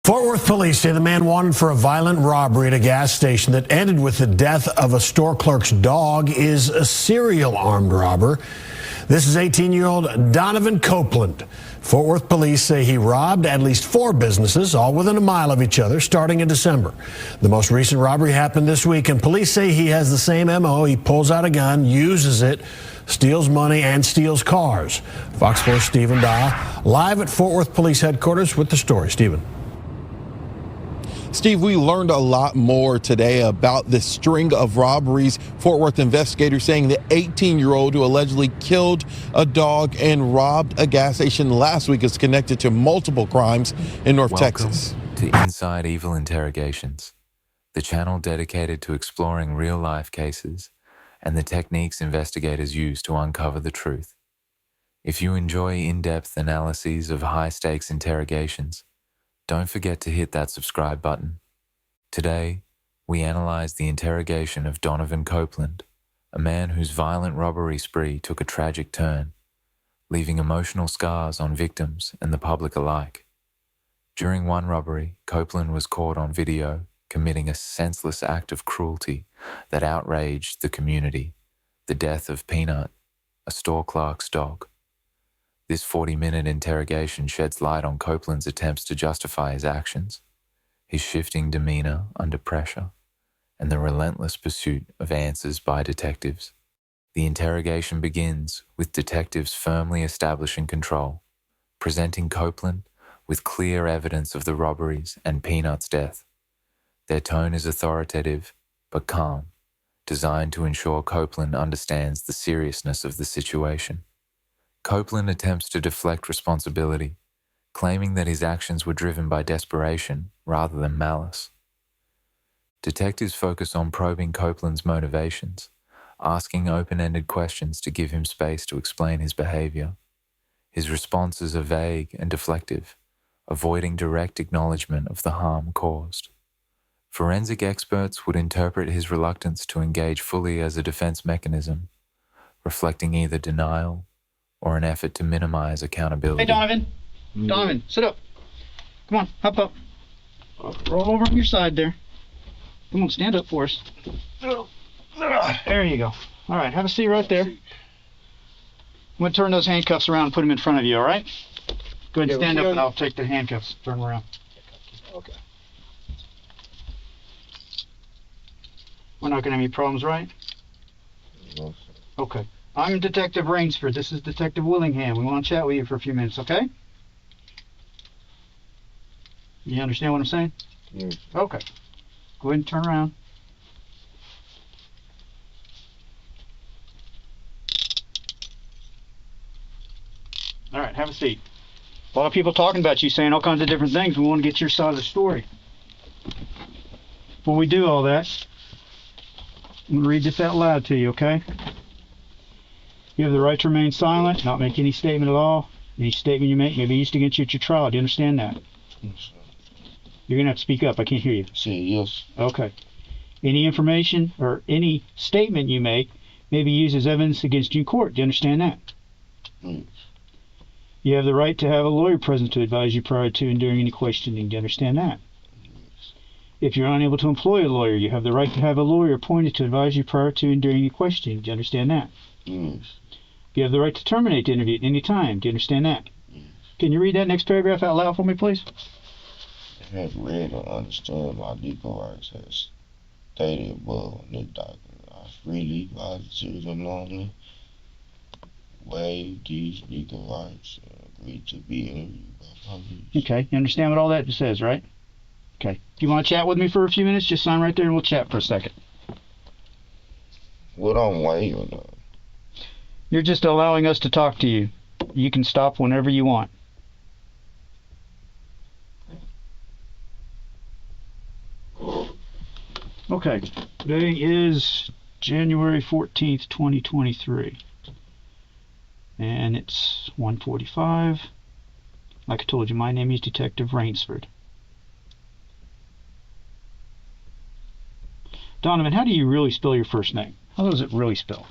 Fort Worth police say the man wanted for a violent robbery at a gas station that ended with the death of a store clerk's dog is a serial armed robber. This is 18-year-old Donovan Copeland. Fort Worth police say he robbed at least 4 businesses, all within a mile of each other, starting in December. The most recent robbery happened this week, and police say he has the same MO. He pulls out a gun, uses it, steals money, and steals cars. Fox 4's Stephen Dahl, live at Fort Worth Police Headquarters with the story. Stephen. Steve, we learned a lot more today about this string of robberies. Fort Worth investigators saying the 18-year-old who allegedly killed a dog and robbed a gas station last week is connected to multiple crimes in North Texas. Welcome to Inside Evil Interrogations, the channel dedicated to exploring real-life cases and the techniques investigators use to uncover the truth. If you enjoy in-depth analyses of high-stakes interrogations, don't forget to hit that subscribe button. Today, we analyze the interrogation of Donovan Copeland, a man whose violent robbery spree took a tragic turn, leaving emotional scars on victims and the public alike. During one robbery, Copeland was caught on video committing a senseless act of cruelty that outraged the community, the death of Peanut, a store clerk's dog. This 40-minute interrogation sheds light on Copeland's attempts to justify his actions, his shifting demeanor under pressure, and the relentless pursuit of answers by detectives. The interrogation begins with detectives firmly establishing control, presenting Copeland with clear evidence of the robberies and Peanut's death. Their tone is authoritative but calm, designed to ensure Copeland understands the seriousness of the situation. Copeland attempts to deflect responsibility, claiming that his actions were driven by desperation rather than malice. Detectives focus on probing Copeland's motivations, asking open-ended questions to give him space to explain his behavior. His responses are vague and deflective, avoiding direct acknowledgement of the harm caused. Forensic experts would interpret his reluctance to engage fully as a defense mechanism, reflecting either denial or an effort to minimize accountability. Hey, Donovan. Donovan, sit up. Come on, hop up. Roll over on your side there. Come on, stand up for us. There you go. All right, have a seat right there. I'm going to turn those handcuffs around and put them in front of you, all right? Go ahead and stand up and I'll take the handcuffs, turn them around. Okay. We're not going to have any problems, right? No, sir. Okay. I'm Detective Rainsford. This is Detective Willingham. We want to chat with you for a few minutes, okay? You understand what I'm saying? Yes. Okay. Go ahead and turn around. All right, have a seat. A lot of people talking about you, saying all kinds of different things. We want to get your side of the story. Before we do all that, I'm going to read this out loud to you, okay? You have the right to remain silent, not make any statement at all. Any statement you make may be used against you at your trial. Do you understand that? Yes, sir. You're going to have to speak up. I can't hear you. Say yes. Okay. Any information or any statement you make may be used as evidence against you in court. Do you understand that? Yes. You have the right to have a lawyer present to advise you prior to and during any questioning. Do you understand that? Yes. If you're unable to employ a lawyer, you have the right to have a lawyer appointed to advise you prior to and during any questioning. Do you understand that? Yes. You have the right to terminate the interview at any time. Do you understand that? Yes. Can you read that next paragraph out loud for me, please? Have read and understand my legal rights as stated above in this document. I freely, voluntarily, and knowingly waive these legal rights and agree to be interviewed by police. Okay, you understand what all that says, right? Okay. Do you want to chat with me for a few minutes? Just sign right there and we'll chat for a second. What I'm waiving on? You're just allowing us to talk to you. You can stop whenever you want. Okay, today is January 14th, 2023. And it's 1:45. Like I told you, my name is Detective Rainsford. Donovan, how do you really spell your first name? How does it really spell?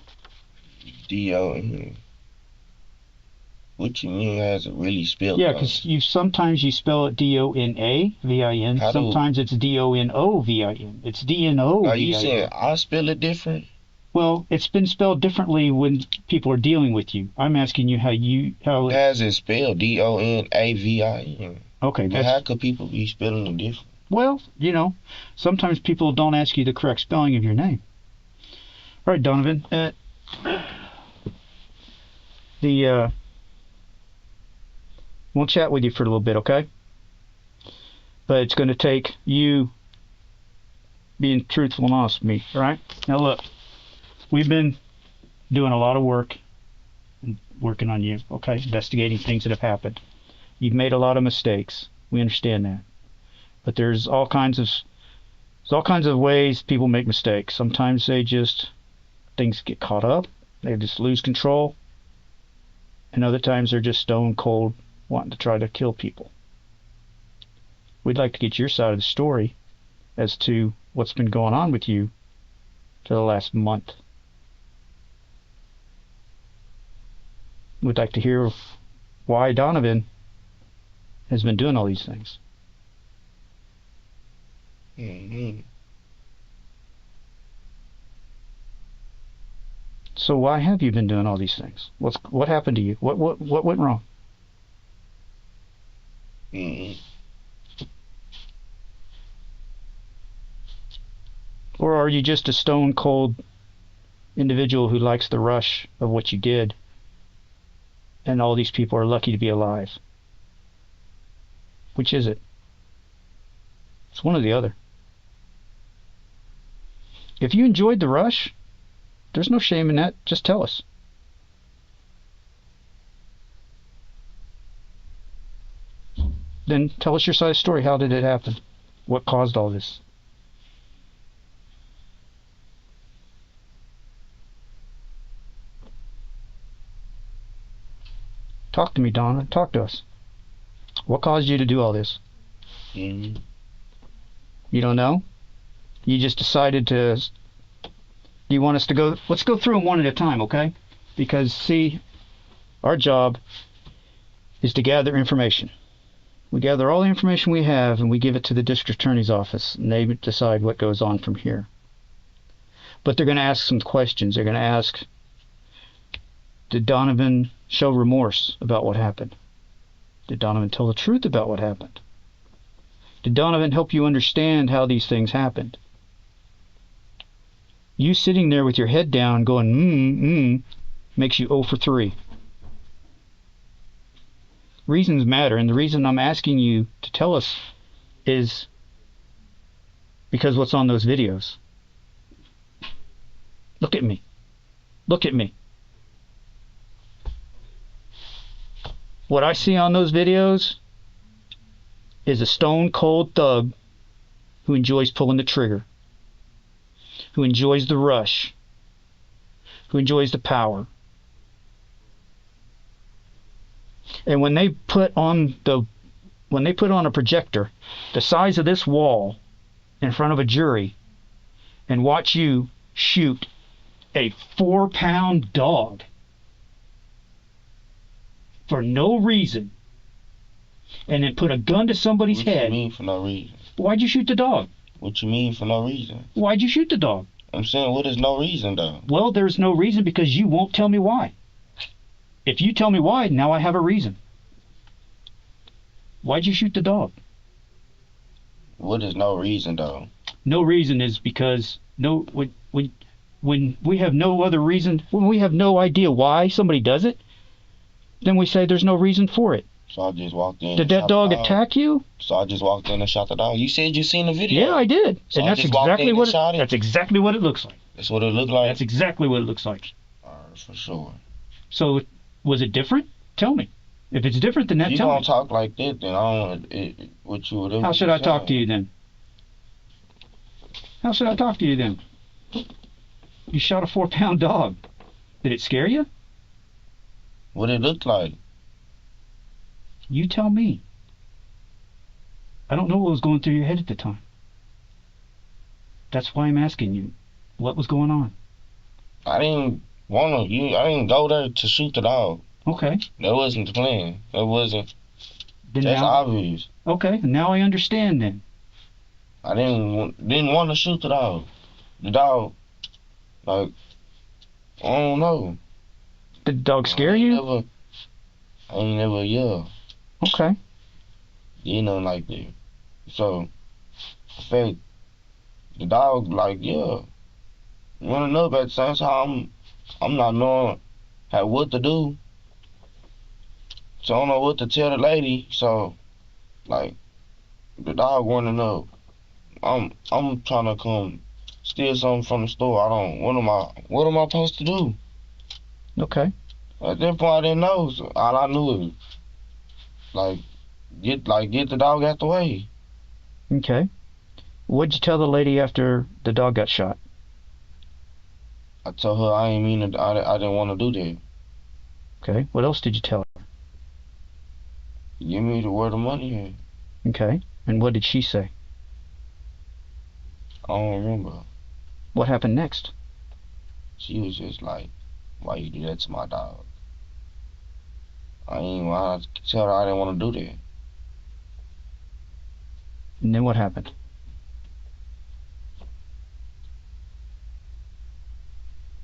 D-O-N. What you mean has it really spelled? Yeah, because sometimes you spell it Donavin. How do- Sometimes it's Donovin. It's DNO. Are you saying I spell it different? Well, it's been spelled differently when people are dealing with you. I'm asking you how. Has it spelled Donavin? Okay, But how could people be spelling it different? well, sometimes people don't ask you the correct spelling of your name. All right, Donovan. We'll chat with you for a little bit, okay? But it's going to take you being truthful and honest with me, all right? Now look, we've been doing a lot of work and working on you, okay? Investigating things that have happened. You've made a lot of mistakes. We understand that. But there's all kinds of ways people make mistakes. Sometimes things get caught up. They just lose control. And other times they're just stone cold wanting to try to kill people. We'd like to get your side of the story as to what's been going on with you for the last month. We'd like to hear why Donovan has been doing all these things. Mm-hmm. So why have you been doing all these things? What happened to you? What went wrong? Mm-hmm. Or are you just a stone cold individual who likes the rush of what you did, and all these people are lucky to be alive? Which is it? It's one or the other. If you enjoyed the rush, there's no shame in that. Just tell us. Then tell us your side of the story. How did it happen? What caused all this? Talk to me, Donna. Talk to us. What caused you to do all this? Mm-hmm. You don't know? You just decided to... Do you want us to go... Let's go through them one at a time, okay? Because, see, our job is to gather information. We gather all the information we have and we give it to the district attorney's office, and they decide what goes on from here. But they're going to ask some questions. They're going to ask, did Donovan show remorse about what happened? Did Donovan tell the truth about what happened? Did Donovan help you understand how these things happened? You sitting there with your head down going, makes you 0 for 3. Reasons matter, and the reason I'm asking you to tell us is because what's on those videos. Look at me. Look at me. What I see on those videos is a stone cold thug who enjoys pulling the trigger, who enjoys the rush, who enjoys the power. And when they put on a projector the size of this wall in front of a jury and watch you shoot a 4-pound dog for no reason, and then put a gun to somebody's head. What you mean for no reason? Why'd you shoot the dog? What you mean for no reason? Why'd you shoot the dog? I'm saying, what is no reason, though? Well, there's no reason because you won't tell me why. If you tell me why, now I have a reason. Why'd you shoot the dog? What is no reason, though? No reason is because when we have no other reason, when we have no idea why somebody does it, then we say there's no reason for it. So I just walked in. Did that dog attack you? So I just walked in and shot the dog. You said you seen the video. Yeah, I did. So and I that's just walked exactly in what and shot it? that's exactly what it looks like. That's what it looked like. That's exactly what it looks like. For sure. So was it different? Tell me. If it's different than that, You tell don't me. talk like that, then I don't. What you would. How should I talk to you then? How should I talk to you then? You shot a 4-pound dog. Did it scare you? What it looked like? You tell me. I don't know what was going through your head at the time. That's why I'm asking you. What was going on? I didn't want to. I didn't go there to shoot the dog. Okay. That wasn't the plan. That wasn't. Then That's now, obvious. okay, now I understand then. I didn't want to shoot the dog. The dog, like, I don't know. Did the dog scare you? I ain't never yell. Okay. You know, like that. So, in fact, the dog, like, yeah, running up at the same time. I'm not knowing what to do. So I don't know what to tell the lady. So, like, the dog running up. I'm trying to come steal something from the store. I don't. What am I supposed to do? Okay. At that point, I didn't know. So all I knew was get the dog out the way. Okay. What'd you tell the lady after the dog got shot? I told her I ain't mean to. I didn't want to do that. Okay. What else did you tell her? Give me where the money at. Okay. And what did she say? I don't remember. What happened next? She was just like, "Why you do that to my dog?" I ain't want to tell her I didn't want to do that. And then what happened?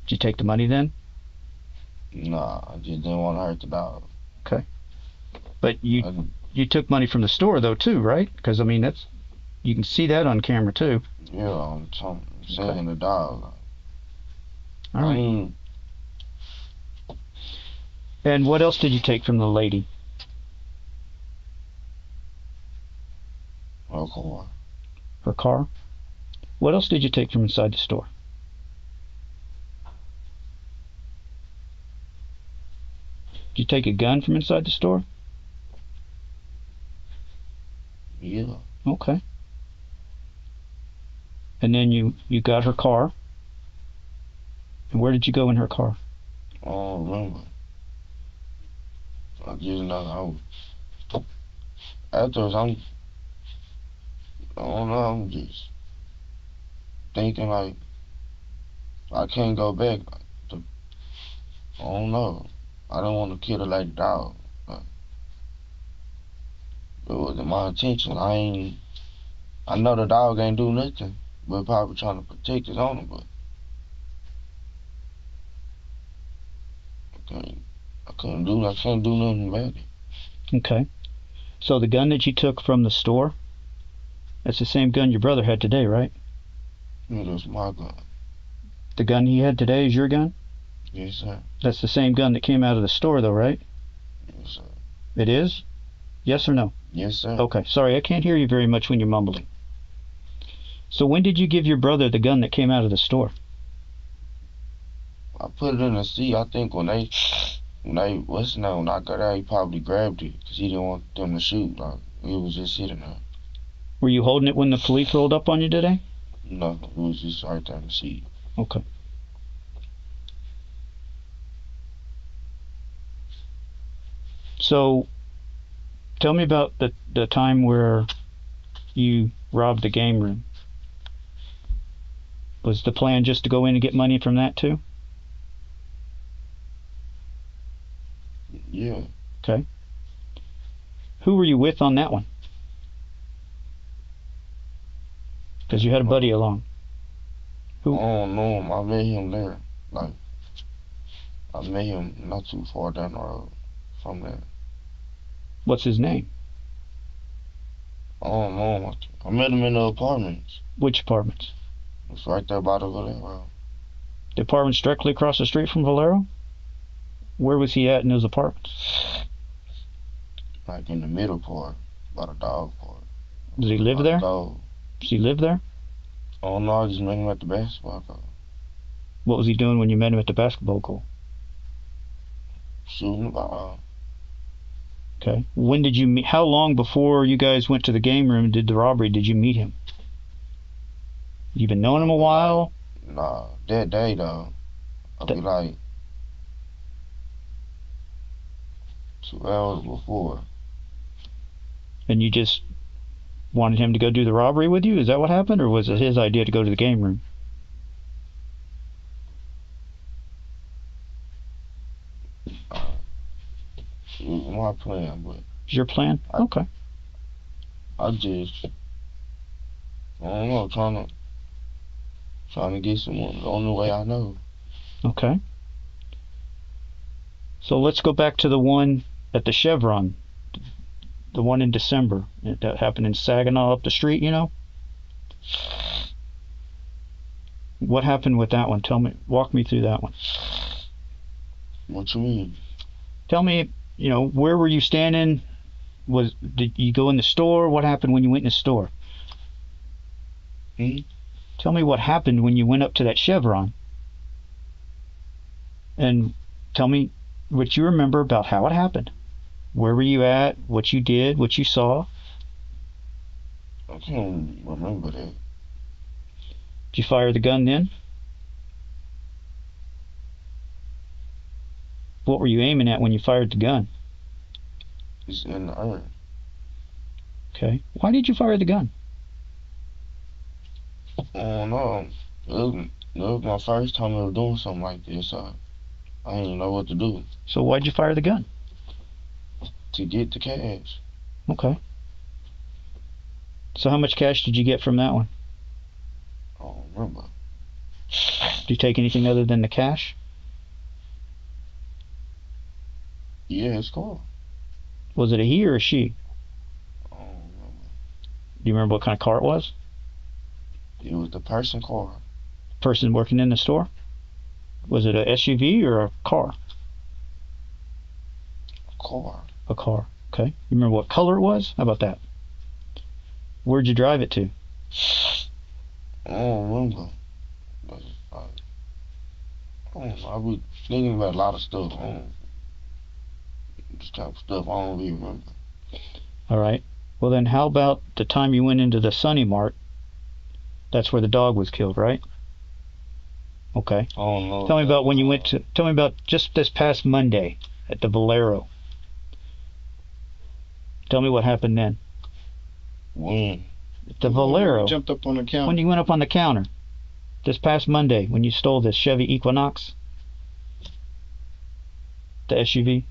Did you take the money then? Nah, I just didn't want to hurt the dog. But you took money from the store though too, right? Because I mean that's you can see that on camera too. Yeah, I'm saying the dog. All I right. mean, And what else did you take from the lady? her car. Her car? What else did you take from inside the store? Did you take a gun from inside the store? Yeah. Okay. And then you got her car. And where did you go in her car? I don't remember. I just know afterwards I don't know, I'm just thinking like I can't go back. I don't know. I don't want to kill the lady dog. It wasn't my intention. I know the dog ain't do nothing, but probably trying to protect his owner, but I can't do nothing about it. Okay. So the gun that you took from the store, that's the same gun your brother had today, right? It was my gun. The gun he had today is your gun? Yes, sir. That's the same gun that came out of the store though, right? Yes, sir. It is? Yes or no? Yes, sir. Okay. Sorry, I can't hear you very much when you're mumbling. So when did you give your brother the gun that came out of the store? I put it in the seat. I think when I got out, he probably grabbed it because he didn't want them to shoot. Like, it was just sitting there. Were you holding it when the police rolled up on you today? No, it was just right there in the seat. Okay. So, tell me about the time where you robbed the game room. Was the plan just to go in and get money from that too? Yeah. Okay. Who were you with on that one? Because you had a buddy along. I don't know him. I met him there. Like, I met him not too far down the road from there. What's his name? I don't know him. I met him in the apartments. Which apartments? It's right there by the Valero. The apartments directly across the street from Valero? Where was he at in those apartments? Like in the middle part, by the dog part. Does he live there? Dog. Does he live there? I don't know. I just met him at the basketball court. What was he doing when you met him at the basketball court? Shooting the ball. Okay. When did you meet? How long before you guys went to the game room and did the robbery did you meet him? You been knowing him a while? Nah, that day though, I'll be like 2 hours before. And you just wanted him to go do the robbery with you? Is that what happened? Or was it his idea to go to the game room? my plan, but Is your plan? Okay. I just, I don't know, trying to get someone the only way I know. Okay. So let's go back to the one at the Chevron, the one in December. That happened in Saginaw up the street, you know? What happened with that one? Walk me through that one. What you mean? Tell me, you know, where were you standing? Did you go in the store? What happened when you went in the store? Tell me what happened when you went up to that Chevron. And tell me what you remember about how it happened. Where were you at? What you did? What you saw? I can't remember that. Did you fire the gun then? What were you aiming at when you fired the gun? It's in the earth. Okay. Why did you fire the gun? I don't know. It was my first time ever doing something like this, so I didn't know what to do So why'd you fire the gun? to get the cash. Okay. So how much cash did you get from that one? I don't remember. Did you take anything other than the cash? Yeah, it's cool. Was it a he or a she? I don't remember. Do you remember what kind of car it was? It was the person car. Person working in the store? Was it a SUV or a car? Car. A car. Okay. You remember what color it was? How about that? Where'd you drive it to? I don't remember. But I don't know. I be thinking about a lot of stuff. This type of stuff I don't really remember. All right. Well, then how about the time you went into the Sunny Mart? That's where the dog was killed, right? Okay. I don't know. Tell me about when you went to. Tell me about just this past Monday at the Valero. Tell me what happened then. When? At the Valero. Jumped up on the counter. When you went up on the counter. This past Monday when you stole this Chevy Equinox. The SUV.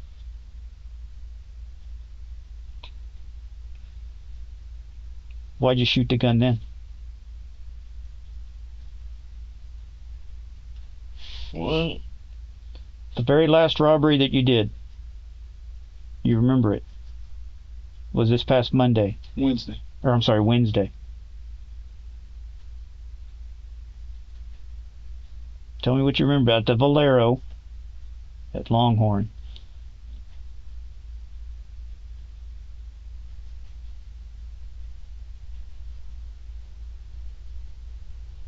Why'd you shoot the gun then? What? The very last robbery that you did. You remember it. Was this past Monday. Wednesday. Or I'm sorry, Wednesday. Tell me what you remember about the Valero at Longhorn.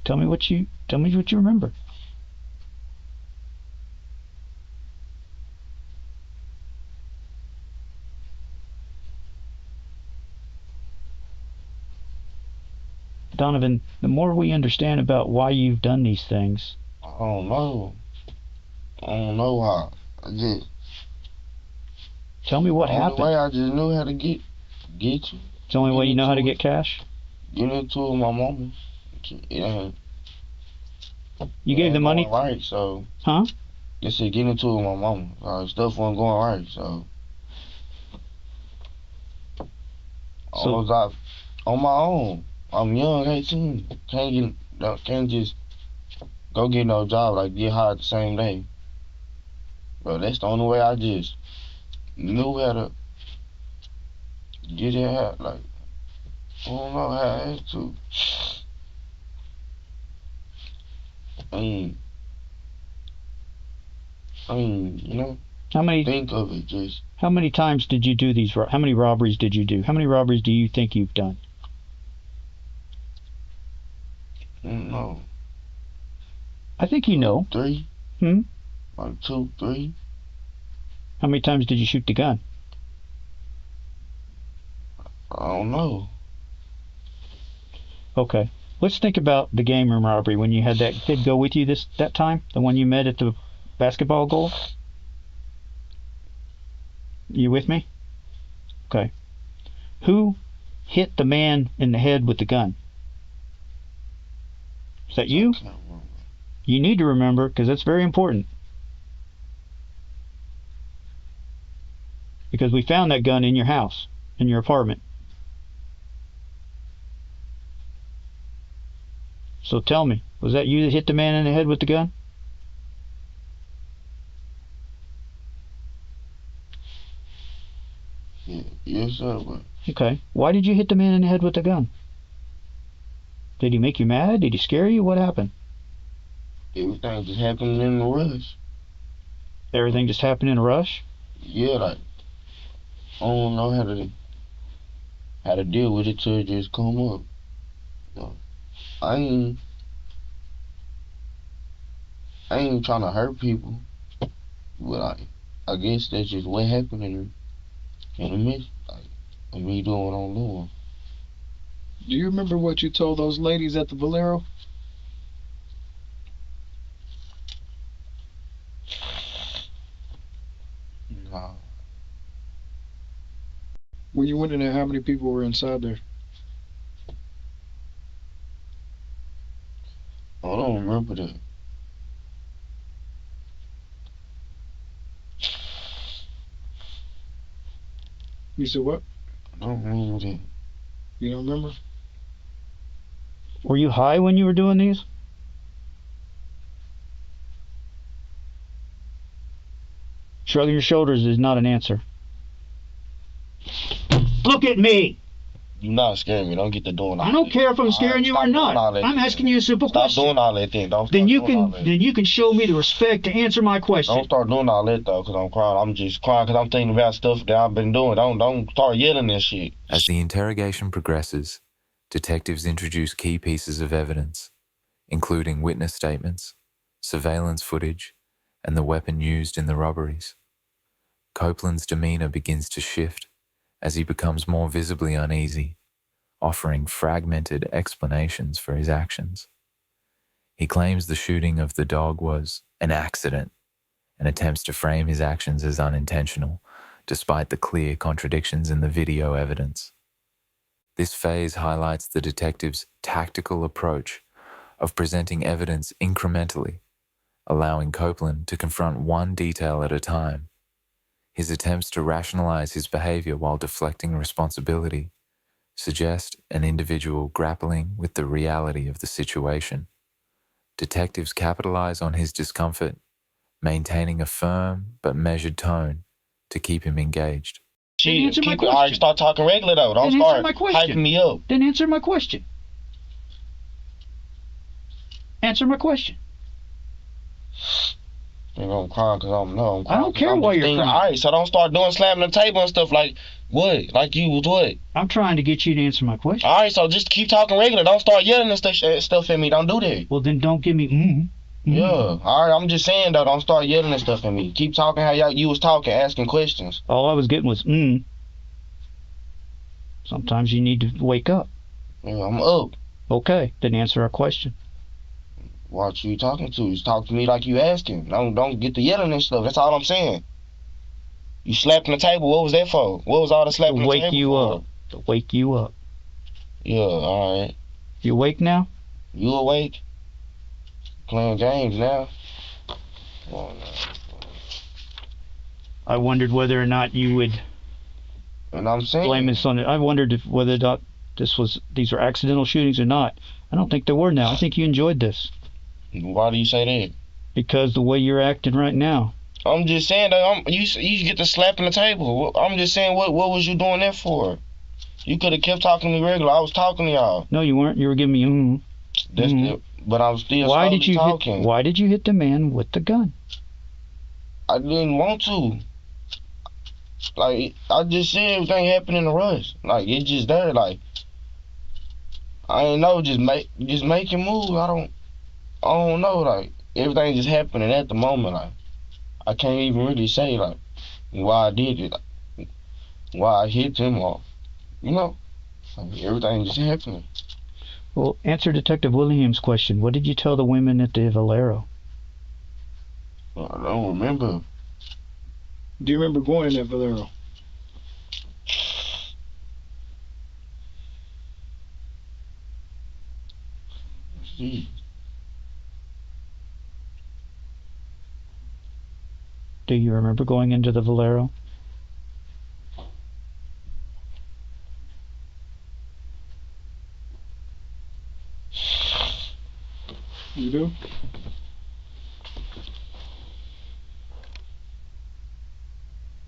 Tell me what you remember. Donovan, the more we understand about why you've done these things. I don't know. I don't know how. I just. Tell me what the only happened. way I just knew how to get you. It's the only way you know how to get cash? Get into it with my mama. You gave the money? Right, so. Huh? They said get into it with my mama. Stuff wasn't going right, so. I was out on my own. I'm young, 18. Can't just go get no job, like get hired the same day. Bro, that's the only way I just knew how to get it out. Like, I don't know how I had to. I mean, you know, think of it just. How many times did you do these? How many robberies did you do? How many robberies do you think you've done? I don't know. I think you know. 3? Hmm? Like 2, 3? How many times did you shoot the gun? I don't know. Okay. Let's think about the game room robbery when you had that kid go with you that time? The one you met at the basketball goal? You with me? Okay. Who hit the man in the head with the gun? Is that you? I can't remember. You need to remember because that's very important. Because we found that gun in your house, in your apartment. So tell me, was that you that hit the man in the head with the gun? Yeah, yes, sir. But Okay. Why did you hit the man in the head with the gun? Did he make you mad? Did he scare you? What happened? everything just happened in the rush. Everything just happened in a rush? Yeah, like I don't know how to deal with it till it just come up. So, I ain't trying to hurt people, but I guess that's just what happened in the midst, like, of me doing what I'm doing. Do you remember what you told those ladies at the Valero? Nah, When you went in there, how many people were inside there? I don't remember that. You said what? I don't remember that. You don't remember? Were you high when you were doing these? Shrugging your shoulders is not an answer. Look at me! You not scaring me. Don't get to doing all I don't that. care if I'm scaring Alright, you stop or doing all not. that I'm then. asking you a simple Stop question. doing all that then. Don't Then start you doing all can that. show me the respect to answer my question. Don't start doing all that though, cause I'm crying. I'm just crying cause I'm thinking about stuff that I've been doing. Don't start yelling that shit. As the interrogation progresses, detectives introduce key pieces of evidence, including witness statements, surveillance footage, and the weapon used in the robberies. Copeland's demeanor begins to shift as he becomes more visibly uneasy, offering fragmented explanations for his actions. He claims the shooting of the dog was an accident and attempts to frame his actions as unintentional, despite the clear contradictions in the video evidence. This phase highlights the detective's tactical approach of presenting evidence incrementally, allowing Copeland to confront one detail at a time. His attempts to rationalize his behavior while deflecting responsibility suggest an individual grappling with the reality of the situation. Detectives capitalize on his discomfort, maintaining a firm but measured tone to keep him engaged. Then answer my All right, question. start talking regular though. Don't Then answer start my question. hyping me up. Then answer my question. Answer my question. I'm crying because I'm crying. I don't care I'm why just you're thinking, crying. All right, so don't start doing slamming the table and stuff like what? Like you was what? I'm trying to get you to answer my question. All right, so just keep talking regular. Don't start yelling and stuff at me. Don't do that. Well, then don't give me Yeah. All right, I'm just saying though, don't start yelling and stuff at me. Keep talking how you was talking, asking questions. All I was getting was Sometimes you need to wake up. Yeah, I'm up. Okay, then answer our question. What you talking to? You talk to me like you asking. Don't get to yelling and stuff. That's all I'm saying. You slapping the table. What was that for? What was all the slapping To the wake table you for? up. To wake you up. Yeah, all right. You awake now? You awake? Playing games now? Come on now. I wondered whether or not you would And I'm saying, blame this on it. I wondered whether or not these were accidental shootings or not. I don't think they were now. I think you enjoyed this. why do you say that? Because the way you're acting right now. I'm just saying that you get to slapping the table. I'm just saying, what was you doing that for? You could have kept talking to me regular. I was talking to y'all. No, you weren't. You were giving me But I was still Why slowly did you talking. why did you hit the man with the gun? I didn't want to. Like, I just said everything happened in a rush. Like, it's just there. Like, I ain't know. Just make it move. I don't know. Like, everything just happening at the moment. Like, I can't even really say like why I did it, like, why I hit him off. You know, like, everything just happening. Well, answer Detective Williams' question. What did you tell the women at the Valero? I don't remember. Do you remember going in that Valero? See, Do you remember going into the Valero? You do?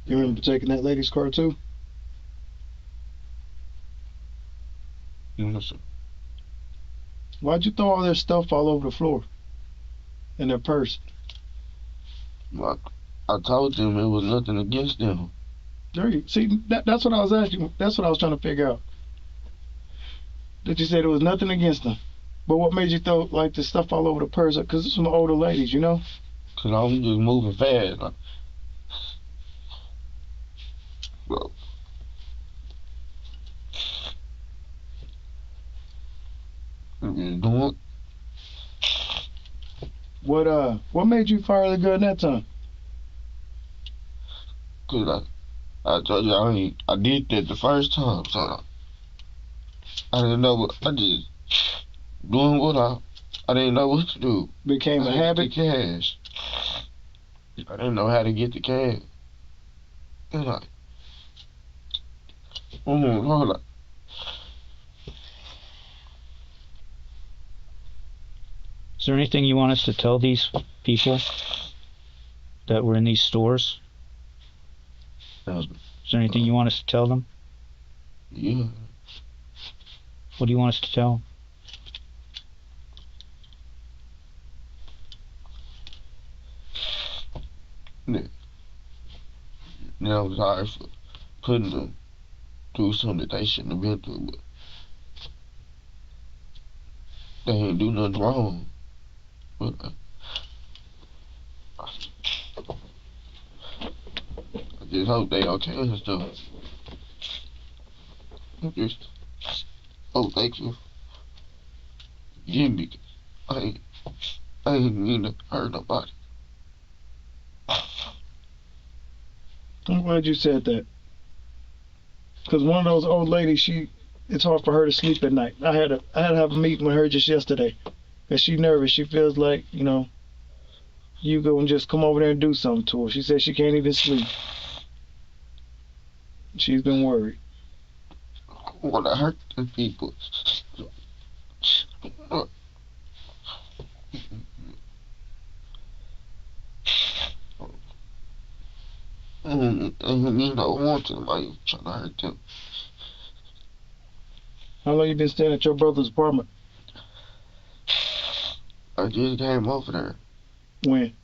You remember taking that lady's car too? Yes, sir. Why'd you throw all their stuff all over the floor? In their purse? Like, I told them it was nothing against them. There you see, that's what I was asking. That's what I was trying to figure out. That you said there was nothing against them. But what made you throw like the stuff all over the purse? Because it's some older ladies, you know? Cause I'm just moving fast. Like, bro. I'm just doing. What made you fire the gun that time? Cause I told you I did that the first time, so I didn't know what I just doing what I didn't know what to do. Became a I had habit? the cash. I didn't know how to get the cash. And like, oh my God, like, Is there anything you want us to tell these people that were in these stores? that was, Is there anything you want us to tell them? yeah. What do you want us to tell them? Now I'm sorry for putting them through something that they shouldn't have been through, but they ain't do nothing wrong. But I just hope they okay and stuff. I just hope they can give me. I ain't mean to hurt nobody. I'm glad you said that. Because one of those old ladies, it's hard for her to sleep at night. I had to have a meeting with her just yesterday. Because she's nervous. She feels like, you go and just come over there and do something to her. She said she can't even sleep. She's been worried. I want to hurt the people. And I want to, like, trying to hurt them. How long you been staying at your brother's apartment? I just came over there. When?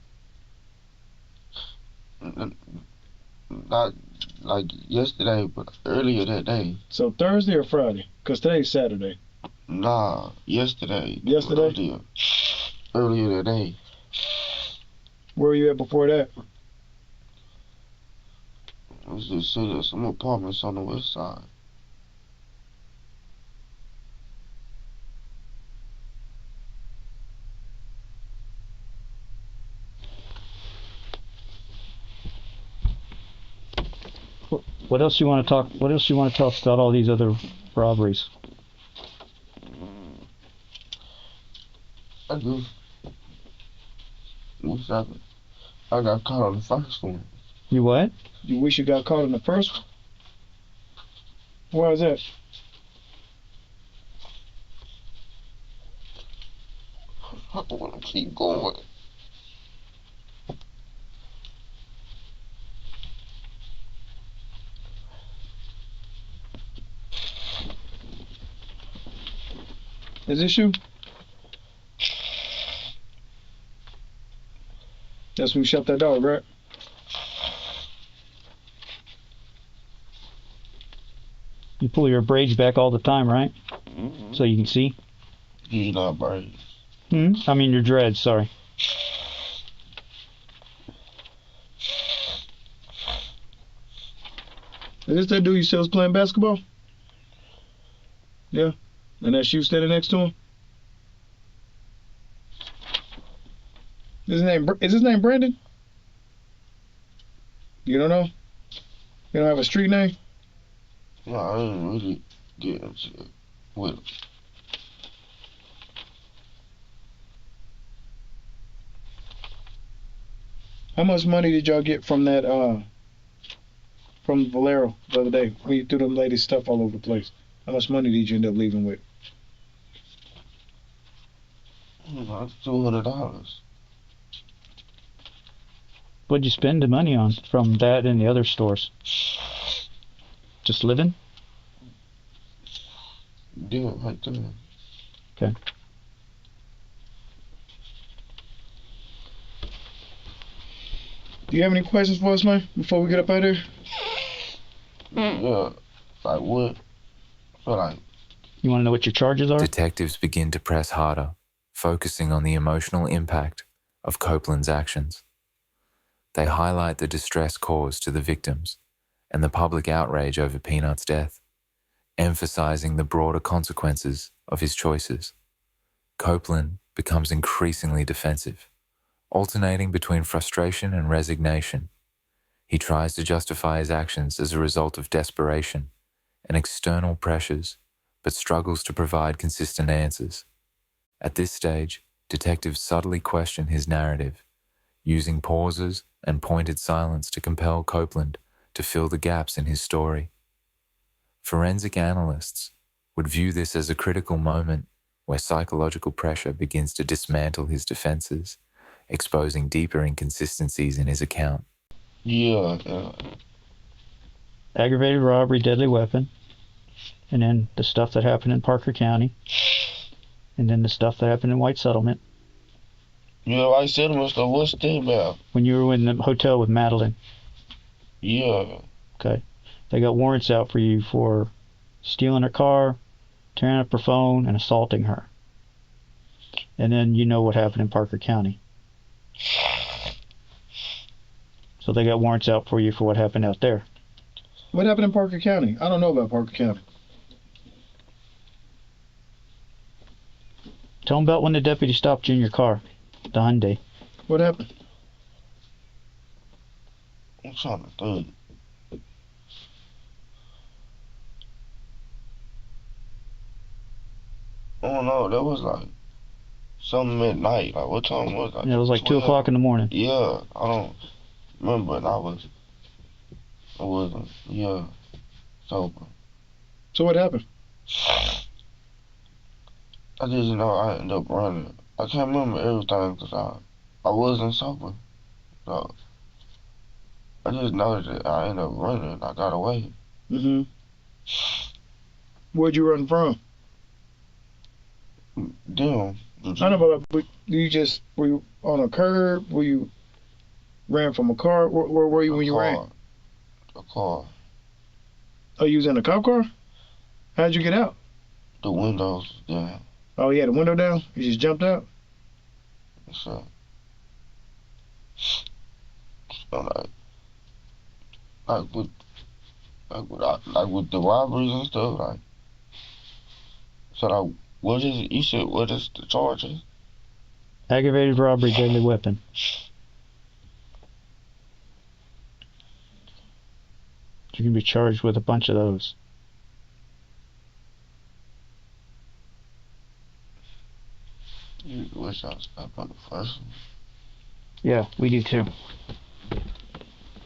Not like yesterday, but earlier that day. So Thursday or Friday? Because today's Saturday. Nah, yesterday. Yesterday? Earlier that day. Where were you at before that? I was just sitting at some apartments on the west side. What else you want to talk? What else you want to tell us about all these other robberies? I just wish I got caught on the first one. You what? You wish you got caught in the first one? Why is that? I don't want to keep going. Is this you? That's when you shut that dog, right? You pull your braids back all the time, right? So you can see? He's not brave. I mean your dreads, sorry. Is this that dude you said was playing basketball? Yeah. And that's you standing next to him? Is his name Brandon? You don't know? You don't have a street name? Yeah, I didn't really get into it with him. How much money did y'all get from that from Valero the other day when you threw them ladies' stuff all over the place? How much money did you end up leaving with? was like $200. What'd you spend the money on from that and the other stores? Just living? Yeah, right there. Okay. Do you have any questions for us, man, before we get up out of here? Yeah, like what? I feel like You want to know what your charges are? Detectives begin to press harder, focusing on the emotional impact of Copeland's actions. They highlight the distress caused to the victims and the public outrage over Peanut's death, emphasizing the broader consequences of his choices. Copeland becomes increasingly defensive, alternating between frustration and resignation. He tries to justify his actions as a result of desperation and external pressures, but struggles to provide consistent answers. At this stage, detectives subtly question his narrative, using pauses and pointed silence to compel Copeland to fill the gaps in his story. Forensic analysts would view this as a critical moment where psychological pressure begins to dismantle his defenses, exposing deeper inconsistencies in his account. yeah, Aggravated robbery, deadly weapon, and then the stuff that happened in Parker County, and then the stuff that happened in White Settlement yeah. Like Cinnamon stuff. What's that about? when you were in the hotel with Madeline. Yeah, Okay. They got warrants out for you for stealing her car, tearing up her phone, and assaulting her. And then you know what happened in Parker County. So they got warrants out for you for what happened out there. What happened in Parker County? I don't know about Parker County. Tell them about when the deputy stopped you in your car, the Hyundai. What happened? I'm trying to think. I don't know. That was like something midnight. Like what time was it? And it was like 2 12? o'clock in the morning. Yeah, I don't remember. And I wasn't. Yeah, sober. So what happened? I just know I ended up running. I can't remember everything because I wasn't sober. So I just know that I ended up running. I got away. Mm-hmm. Where'd you run from? Damn. I don't know, but were you on a curb? Were you ran from a car? Where were you when you ran? A car. Oh, you was in a cop car? How'd you get out? The windows down. Oh, you had the window down? You just jumped out? So like with the robberies and stuff, like so like what is it? You said what is the charges? Aggravated robbery, deadly weapon. You can be charged with a bunch of those. You wish I was up on the first one. Yeah, we do too.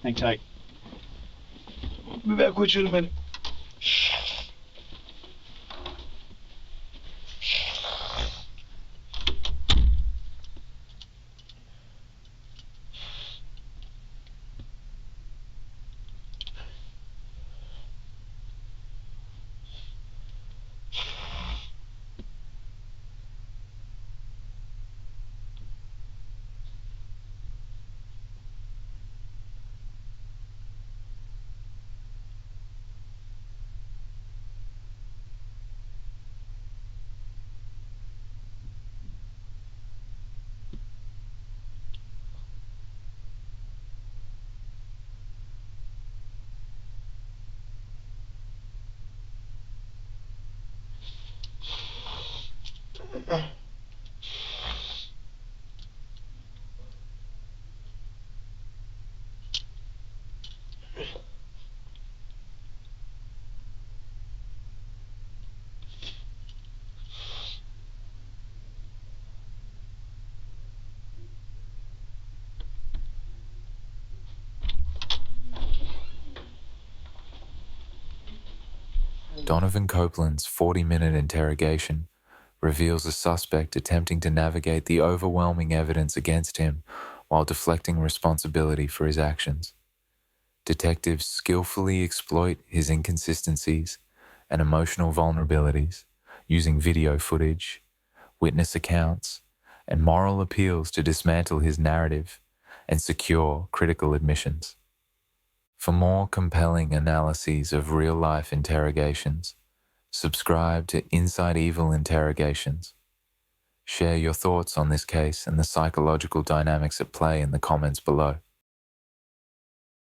Hang tight. Be back with you in a minute. Donovan Copeland's 40-minute interrogation reveals a suspect attempting to navigate the overwhelming evidence against him while deflecting responsibility for his actions. Detectives skillfully exploit his inconsistencies and emotional vulnerabilities using video footage, witness accounts, and moral appeals to dismantle his narrative and secure critical admissions. For more compelling analyses of real-life interrogations, subscribe to Inside Evil Interrogations. Share your thoughts on this case and the psychological dynamics at play in the comments below.